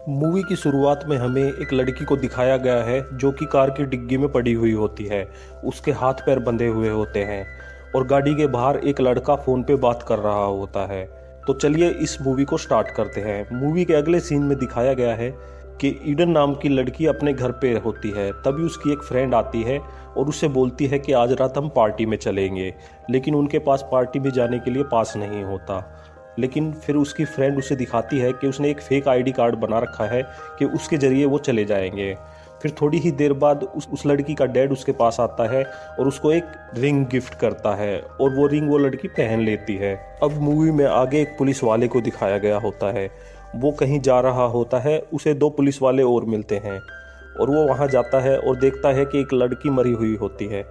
Movie की शुरुआत में हमें एक लड़की को दिखाया गया है जो कि कार की डिग्गी में पड़ी हुई होती है। उसके हाथ पैर बंधे हुए होते हैं और गाड़ी के बाहर एक लड़का फ़ोन पे बात कर रहा होता है। तो चलिए इस मूवी को स्टार्ट करते हैं। मूवी के अगले सीन में दिखाया गया है कि ईडन नाम की लड़की अपने घर पे होती है। तभी उसकी एक फ्रेंड आती है और उससे बोलती है कि आज रात हम पार्टी में चलेंगे, लेकिन उनके पास पार्टी में जाने के लिए पास नहीं होता। लेकिन फिर उसकी फ्रेंड उसे दिखाती है कि उसने एक फेक आईडी कार्ड बना रखा है कि उसके ज़रिए वो चले जाएंगे। फिर थोड़ी ही देर बाद उस लड़की का डैड उसके पास आता है और उसको एक रिंग गिफ्ट करता है और वो रिंग वो लड़की पहन लेती है। अब मूवी में आगे एक पुलिस वाले को दिखाया गया होता है। वो कहीं जा रहा होता है, उसे दो पुलिस वाले और मिलते हैं और वो वहाँ जाता है और देखता है कि एक लड़की मरी हुई होती है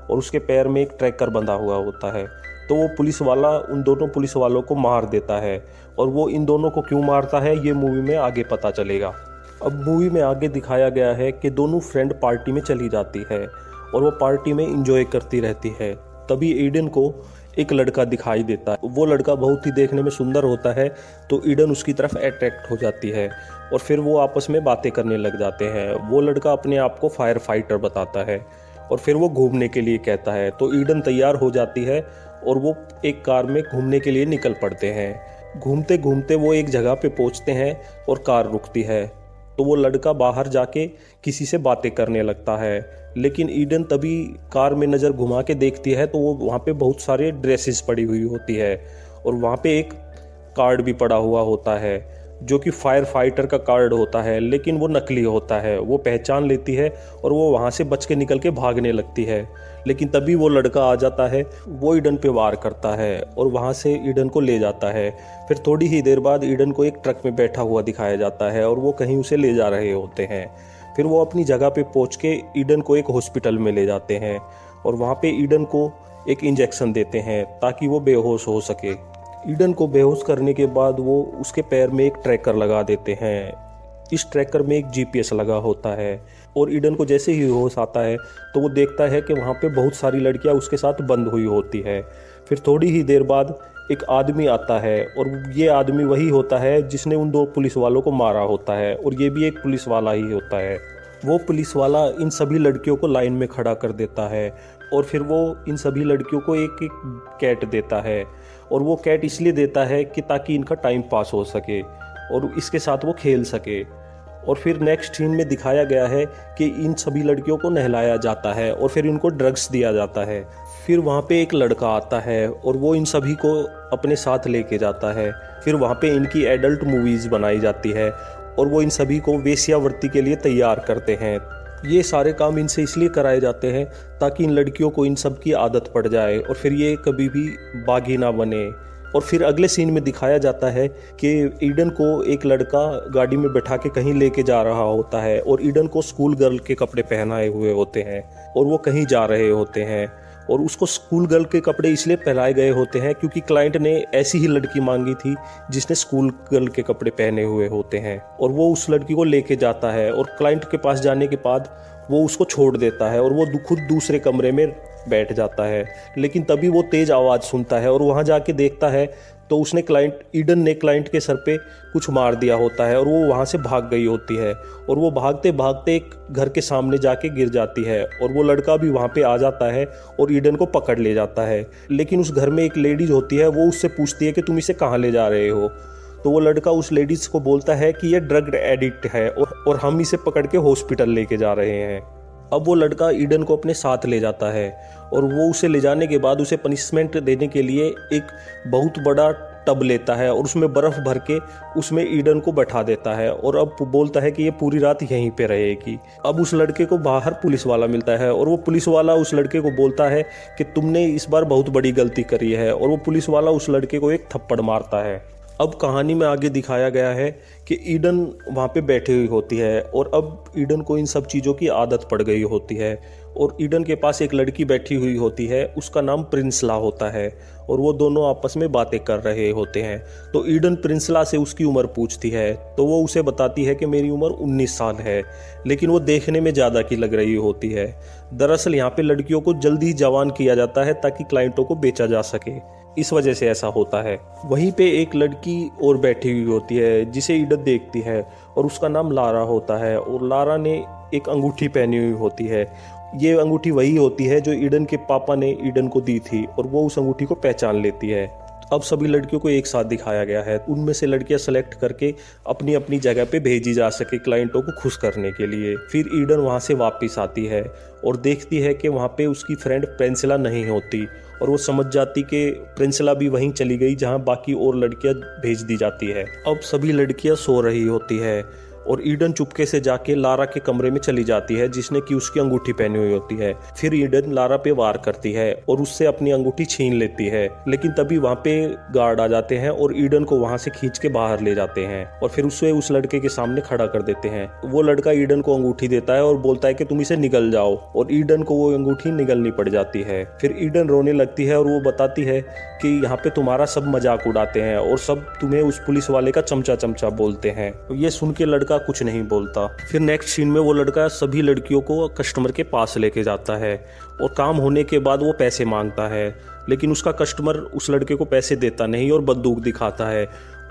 और उसके पैर में एक ट्रैकर बंधा हुआ होता है। तो वो पुलिस वाला उन दोनों पुलिस वालों को मार देता है और वो इन दोनों को क्यों मारता है ये मूवी में आगे पता चलेगा। अब मूवी में आगे दिखाया गया है कि दोनों फ्रेंड पार्टी में चली जाती है और वो पार्टी में इंजॉय करती रहती है। तभी ईडन को एक लड़का दिखाई देता है। वो लड़का बहुत ही देखने में सुंदर होता है, तो ईडन उसकी तरफ अट्रैक्ट हो जाती है और फिर वो आपस में बातें करने लग जाते हैं। वो लड़का अपने आप को फायर फाइटर बताता है और फिर वो घूमने के लिए कहता है। तो ईडन तैयार हो जाती है और वो एक कार में घूमने के लिए निकल पड़ते हैं। घूमते घूमते वो एक जगह पे पहुंचते हैं और कार रुकती है। तो वो लड़का बाहर जाके किसी से बातें करने लगता है, लेकिन ईडन तभी कार में नज़र घुमा के देखती है तो वो वहाँ पे बहुत सारे ड्रेसेस पड़ी हुई होती है और वहाँ पे एक कार्ड भी पड़ा हुआ होता है जो कि फायर फाइटर का कार्ड होता है, लेकिन वो नकली होता है। वो पहचान लेती है और वो वहाँ से बच के निकल के भागने लगती है, लेकिन तभी वो लड़का आ जाता है। वो ईडन पे वार करता है और वहाँ से ईडन को ले जाता है। फिर थोड़ी ही देर बाद ईडन को एक ट्रक में बैठा हुआ दिखाया जाता है और वो कहीं उसे ले जा रहे होते हैं। फिर वो अपनी जगह पे पहुँच के ईडन को एक हॉस्पिटल में ले जाते हैं और वहाँ पे ईडन को एक इंजेक्शन देते हैं ताकि वो बेहोश हो सके। ईडन को बेहोश करने के बाद वो उसके पैर में एक ट्रैकर लगा देते हैं। इस ट्रैकर में एक जीपीएस लगा होता है और ईडन को जैसे ही होश आता है तो वो देखता है कि वहाँ पे बहुत सारी लड़कियाँ उसके साथ बंद हुई होती है। फिर थोड़ी ही देर बाद एक आदमी आता है और ये आदमी वही होता है जिसने उन दो पुलिस वालों को मारा होता है और ये भी एक पुलिस वाला ही होता है। वो पुलिस वाला इन सभी लड़कियों को लाइन में खड़ा कर देता है और फिर वो इन सभी लड़कियों को एक एक कैट देता है और वो कैट इसलिए देता है कि ताकि इनका टाइम पास हो सके और इसके साथ वो खेल सके। और फिर नेक्स्ट सीन में दिखाया गया है कि इन सभी लड़कियों को नहलाया जाता है और फिर इनको ड्रग्स दिया जाता है। फिर वहाँ पे एक लड़का आता है और वो इन सभी को अपने साथ लेके जाता है। फिर वहाँ पे इनकी एडल्ट मूवीज़ बनाई जाती है और वो इन सभी को वेश्यावृत्ति के लिए तैयार करते हैं। ये सारे काम इनसे इसलिए कराए जाते हैं ताकि इन लड़कियों को इन सब की आदत पड़ जाए और फिर ये कभी भी बागी ना बने। और फिर अगले सीन में दिखाया जाता है कि ईडन को एक लड़का गाड़ी में बैठा के कहीं लेके जा रहा होता है और ईडन को स्कूल गर्ल के कपड़े पहनाए हुए होते हैं और वो कहीं जा रहे होते हैं और उसको स्कूल गर्ल के कपड़े इसलिए पहनाए गए होते हैं क्योंकि क्लाइंट ने ऐसी ही लड़की मांगी थी जिसने स्कूल गर्ल के कपड़े पहने हुए होते हैं। और वो उस लड़की को लेके जाता है और क्लाइंट के पास जाने के बाद वो उसको छोड़ देता है और वो खुद दूसरे कमरे में बैठ जाता है। लेकिन तभी वो तेज़ आवाज़ सुनता है और वहाँ जाके देखता है तो उसने ईडन ने क्लाइंट के सर पे कुछ मार दिया होता है और वो वहाँ से भाग गई होती है और वो भागते भागते एक घर के सामने जाके गिर जाती है और वो लड़का भी वहाँ पे आ जाता है और ईडन को पकड़ ले जाता है। लेकिन उस घर में एक लेडीज होती है, वो उससे पूछती है कि तुम इसे कहाँ ले जा रहे हो। तो वो लड़का उस लेडीज़ को बोलता है कि ये ड्रग एडिक्ट है और हम इसे पकड़ के हॉस्पिटल लेके जा रहे हैं। अब वो लड़का ईडन को अपने साथ ले जाता है और वो उसे ले जाने के बाद उसे पनिशमेंट देने के लिए एक बहुत बड़ा टब लेता है और उसमें बर्फ़ भर के उसमें ईडन को बैठा देता है और अब बोलता है कि ये पूरी रात यहीं पे रहेगी। अब उस लड़के को बाहर पुलिस वाला मिलता है और वो पुलिस वाला उस लड़के को बोलता है कि तुमने इस बार बहुत बड़ी गलती करी है और वो पुलिस वाला उस लड़के को एक थप्पड़ मारता है। अब कहानी में आगे दिखाया गया है कि ईडन वहाँ पे बैठी हुई होती है और अब ईडन को इन सब चीज़ों की आदत पड़ गई होती है और ईडन के पास एक लड़की बैठी हुई होती है, उसका नाम प्रिंसला होता है और वो दोनों आपस में बातें कर रहे होते हैं। तो ईडन प्रिंसला से उसकी उम्र पूछती है तो वो उसे बताती है कि मेरी उम्र 19 साल है, लेकिन वो देखने में ज़्यादा की लग रही होती है। दरअसल यहाँ पे लड़कियों को जल्दी जवान किया जाता है ताकि क्लाइंटों को बेचा जा सके। इस वजह से ऐसा होता है। वहीं पे एक लड़की और बैठी हुई होती है जिसे ईडन देखती है और उसका नाम लारा होता है, और लारा ने एक अंगूठी पहनी हुई होती है। ये अंगूठी वही होती है जो ईडन के पापा ने ईडन को दी थी, और वो उस अंगूठी को पहचान लेती है। अब सभी लड़कियों को एक साथ दिखाया गया है, उनमें से लड़कियां सेलेक्ट करके अपनी अपनी जगह पे भेजी जा सके क्लाइंटों को खुश करने के लिए। फिर ईडन वहाँ से वापस आती है और देखती है कि वहाँ पे उसकी फ्रेंड प्रिंसिला नहीं होती, और वो समझ जाती कि प्रिंसिला भी वहीं चली गई जहाँ बाकी और लड़कियां भेज दी जाती है। अब सभी लड़कियां सो रही होती है और ईडन चुपके से जाके लारा के कमरे में चली जाती है जिसने कि उसकी अंगूठी पहनी हुई होती है। फिर ईडन लारा पे वार करती है और उससे अपनी अंगूठी छीन लेती है, लेकिन तभी वहाँ पे गार्ड आ जाते हैं और ईडन को वहाँ से खींच के बाहर ले जाते हैं और फिर उसे उस लड़के के सामने खड़ा कर देते हैं। वो लड़का ईडन को अंगूठी देता है और बोलता है कि तुम इसे निगल जाओ, और ईडन को वो अंगूठी निगलनी पड़ जाती है। फिर ईडन रोने लगती है और वो बताती है कि यहाँ पे तुम्हारा सब मजाक उड़ाते हैं और सब तुम्हें उस पुलिस वाले का चमचा चमचा बोलते हैं। ये सुन के लड़का कुछ नहीं बोलता। फिर नेक्स्ट सीन में वो लड़का सभी लड़कियों को कस्टमर के पास लेके जाता है और काम होने के बाद वो पैसे मांगता है, लेकिन उसका कस्टमर उस लड़के को पैसे देता नहीं और बंदूक दिखाता है,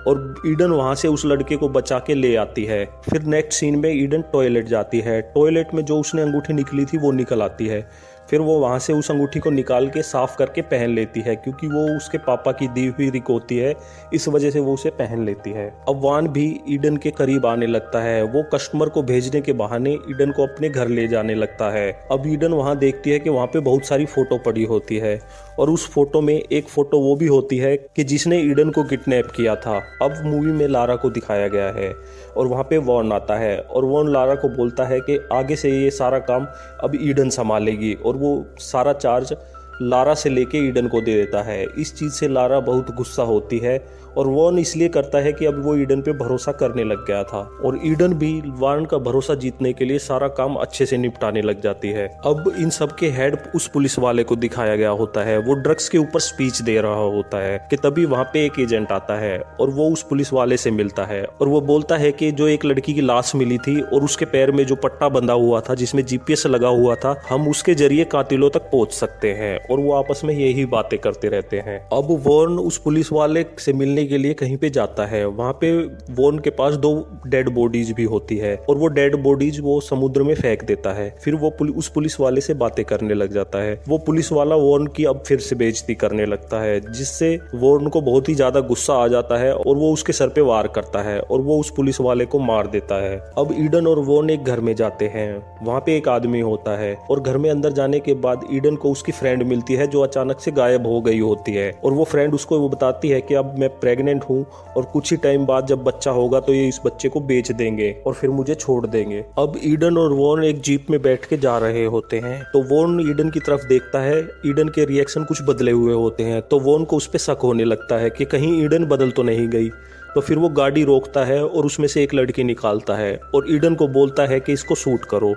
और ईडन वहाँ से उस लड़के को बचा के ले आती है। फिर नेक्स्ट सीन में ईडन टॉयलेट जाती है। टॉयलेट में जो उसने अंगूठी निकली थी वो निकल आती है। फिर वो वहाँ से उस अंगूठी को निकाल के साफ करके पहन लेती है, क्योंकि वो उसके पापा की दी हुई रिक होती है, इस वजह से वो उसे पहन लेती है। अब वान भी ईडन के करीब आने लगता है। वो कस्टमर को भेजने के बहाने ईडन को अपने घर ले जाने लगता है। अब ईडन वहाँ देखती है कि वहाँ पे बहुत सारी फोटो पड़ी होती है, और उस फोटो में एक फोटो वो भी होती है कि जिसने ईडन को किडनैप किया था। अब मूवी में लारा को दिखाया गया है और वहाँ पे वॉर्न आता है, और वॉर्न लारा को बोलता है कि आगे से ये सारा काम अब ईडन संभालेगी, और वो सारा चार्ज लारा से लेके ईडन को दे देता है। इस चीज़ से लारा बहुत गुस्सा होती है, और वॉर्न इसलिए करता है कि अब वो ईडन पे भरोसा करने लग गया था, और ईडन भी वॉर्न का भरोसा जीतने के लिए सारा काम अच्छे से निपटाने लग जाती है। अब इन सब के हेड उस पुलिस वाले को दिखाया गया होता है। वो ड्रग्स के ऊपर स्पीच दे रहा होता है कि तभी वहाँ पे एक एजेंट आता है और वो उस पुलिस वाले से मिलता है, और वो बोलता है कि जो एक लड़की की लाश मिली थी और उसके पैर में जो पट्टा बंधा हुआ था जिसमें जीपीएस लगा हुआ था, हम उसके जरिए कातिलों तक पहुंच सकते हैं, और वो आपस में यही बातें करते रहते हैं। अब वॉर्न उस पुलिस वाले से मिलने के लिए कहीं पे जाता है। वहाँ पे वॉर्न के पास 2 डेड बॉडीज भी होती है, और वो डेड बॉडीज वो समुद्र में फेंक देता है। फिर वो उस पुलिस वाले से बातें करने लग जाता है। वो पुलिस वाला वॉर्न की अब फिर से बेइज्जती करने लगता है, जिससे वॉर्न को बहुत ही ज्यादा गुस्सा आ जाता है और वो उसके सर पे वार करता है और वो उस पुलिस वाले को मार देता है। अब ईडन और वॉर्न एक घर में जाते हैं। वहाँ पे एक आदमी होता है, और घर में अंदर जाने के बाद ईडन को उसकी फ्रेंड मिलती है जो अचानक से गायब हो गई होती है, और वो फ्रेंड उसको वो बताती है कि अब मैं प्रेग्नेंट हूँ और कुछ ही टाइम बाद जब बच्चा होगा तो ये इस बच्चे को बेच देंगे और फिर मुझे छोड़ देंगे। अब ईडन और वॉर्न एक जीप में बैठ के जा रहे होते हैं, तो वॉर्न ईडन की तरफ देखता है। ईडन के रिएक्शन कुछ बदले हुए होते हैं, तो वॉर्न को उस पर शक होने लगता है कि कहीं ईडन बदल तो नहीं गई। तो फिर वो गाड़ी रोकता है और उसमें से एक लड़की निकालता है और ईडन को बोलता है कि इसको शूट करो,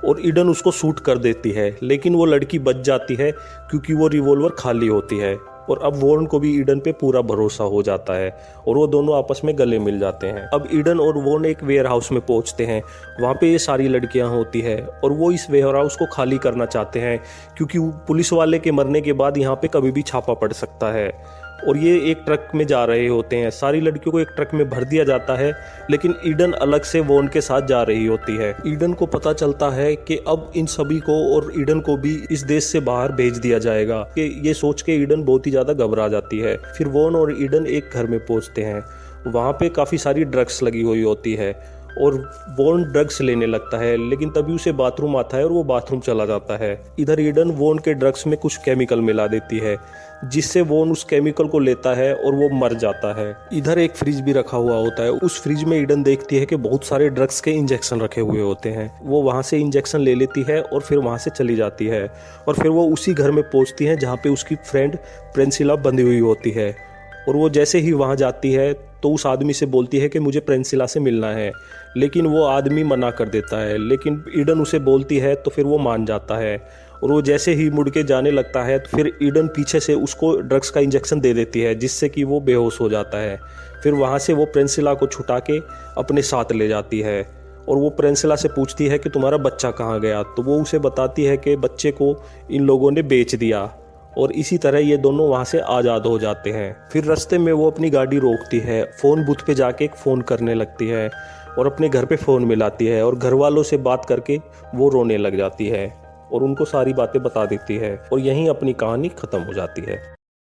और ईडन उसको शूट कर देती है, लेकिन वो लड़की बच जाती है क्योंकि वो रिवॉल्वर खाली होती है। और अब वॉर्न को भी ईडन पे पूरा भरोसा हो जाता है और वो दोनों आपस में गले मिल जाते हैं। अब ईडन और वॉर्न एक वेयर हाउस में पहुंचते हैं। वहाँ पे ये सारी लड़कियां होती है और वो इस वेयर हाउस को खाली करना चाहते हैं, क्योंकि पुलिस वाले के मरने के बाद यहाँ पे कभी भी छापा पड़ सकता है। और ये एक ट्रक में जा रहे होते हैं। सारी लड़कियों को एक ट्रक में भर दिया जाता है, लेकिन ईडन अलग से वॉर्न के साथ जा रही होती है। ईडन को पता चलता है कि अब इन सभी को और ईडन को भी इस देश से बाहर भेज दिया जाएगा। कि ये सोच के ईडन बहुत ही ज्यादा घबरा जाती है। फिर वॉर्न और ईडन एक घर में पहुंचते हैं। वहाँ पे काफी सारी ड्रग्स लगी हुई होती है और वॉर्न ड्रग्स लेने लगता है, लेकिन तभी उसे बाथरूम आता है और वो बाथरूम चला जाता है। इधर ईडन वॉर्न के ड्रग्स में कुछ केमिकल मिला देती है, जिससे वॉर्न उस केमिकल को लेता है और वो मर जाता है। इधर एक फ्रिज भी रखा हुआ होता है। उस फ्रिज में ईडन देखती है कि बहुत सारे ड्रग्स के इंजेक्शन रखे हुए होते हैं। वो वहाँ से इंजेक्शन ले लेती है और फिर वहाँ से चली जाती है, और फिर वो उसी घर में पहुँचती है जहाँ पे उसकी फ्रेंड प्रिंसिला बंधी हुई होती है। और वो जैसे ही वहाँ जाती है तो उस आदमी से बोलती है कि मुझे प्रिंसिला से मिलना है, लेकिन वो आदमी मना कर देता है। लेकिन ईडन उसे बोलती है तो फिर वो मान जाता है, और वो जैसे ही मुड़ के जाने लगता है तो फिर ईडन पीछे से उसको ड्रग्स का इंजेक्शन दे देती है, जिससे कि वो बेहोश हो जाता है। फिर वहाँ से वो प्रिंसिला को छुटा के अपने साथ ले जाती है, और वो प्रिंसिला से पूछती है कि तुम्हारा बच्चा कहाँ गया। तो वो उसे बताती है कि बच्चे को इन लोगों ने बेच दिया, और इसी तरह ये दोनों वहाँ से आज़ाद हो जाते हैं। फिर रास्ते में वो अपनी गाड़ी रोकती है, फ़ोन बूथ पे जाके एक फ़ोन करने लगती है और अपने घर पे फ़ोन मिलाती है और घर वालों से बात करके वो रोने लग जाती है और उनको सारी बातें बता देती है और यहीं अपनी कहानी ख़त्म हो जाती है।